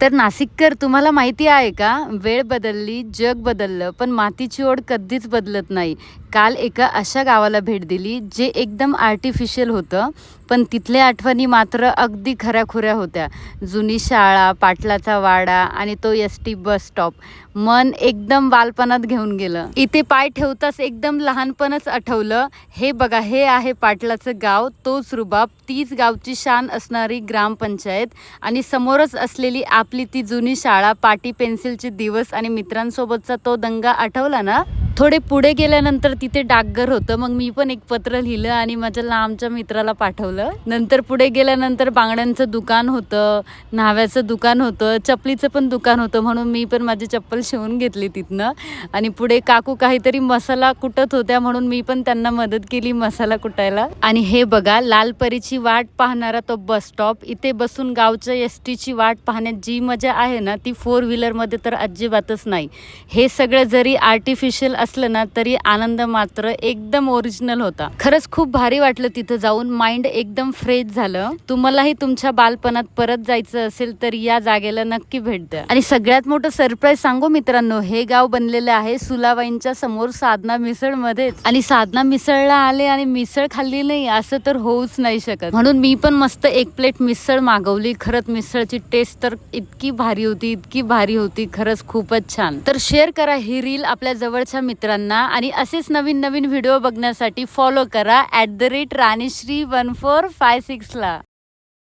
तर नाशिककर, तुम्हाला माहिती आहे का, वेळ बदलली, जग बदललं, पण मातीची ओढ कधीच बदलत नाही. काल एका अशा गावाला भेट दिली जे एकदम आर्टिफिशियल होतं, पण तिथल्या आठवणी मात्र अगदी खऱ्याखुऱ्या होत्या. जुनी शाळा, पाटलाचा वाडा आणि तो एस.टी बस स्टॉप मन एकदम बालपणात घेऊन गेलं. इथे पाय ठेवताच एकदम लहानपणच आठवलं. हे बघा, हे आहे पाटलाचं गाव, तोच रुबाब, तीच गावची शान असणारी ग्रामपंचायत आणि समोरच असलेली आपली ती जुनी शाळा, पाटी पेन्सिलचे दिवस आणि मित्रांसोबतचा तो दंगा आठवला ना. थोडे पुढे गेल्यानंतर तिथे डाकघर होतं. मग मी पण एक पत्र लिहिलं आणि माझ्या लांबच्या मित्राला पाठवलं. नंतर पुढे गेल्यानंतर बांगड्यांचं दुकान होतं, न्हाव्याचं दुकान होतं, चपलीचं पण दुकान होतं, म्हणून मी पण माझी चप्पल शिवून घेतली तिथनं. आणि पुढे काकू काहीतरी मसाला कुटत होत्या, म्हणून मी पण त्यांना मदत केली मसाला कुटायला. आणि हे बघा, लालपरीची वाट पाहणारा तो बस स्टॉप. इथे बसून गावच्या एस.टीची वाट पाहण्यात जी मजा आहे ना, ती 4 व्हीलरमध्ये तर अजिबातच नाही. हे सगळं जरी आर्टिफिशियल असलं ना, तरी आनंद मात्र एकदम ओरिजिनल होता. खरंच खूप भारी वाटलं तिथं जाऊन, माइंड एकदम फ्रेश झालं. तुम्हालाही तुमच्या बालपणात परत जायचं असेल तर या जागेला नक्की भेट द्या. आणि सगळ्यात मोठं सरप्राईज सांगू मित्रांनो, हे गाव बनलेलं आहे सुलावाईंच्या समोर साधना मिसळ मध्येच. आणि साधना मिसळला आले आणि मिसळ खाल्ली नाही असं तर होऊच नाही शकत, म्हणून मी पण मस्त 1 प्लेट मिसळ मागवली. खरंच मिसळची टेस्ट तर इतकी भारी होती, इतकी भारी होती, खरंच खूपच छान. तर शेअर करा ही रील आपल्या जवळच्या मित्रांना आणि असेच नवीन नवीन व्हिडिओ बघण्यासाठी फॉलो करा @राणीश्री1456 ला.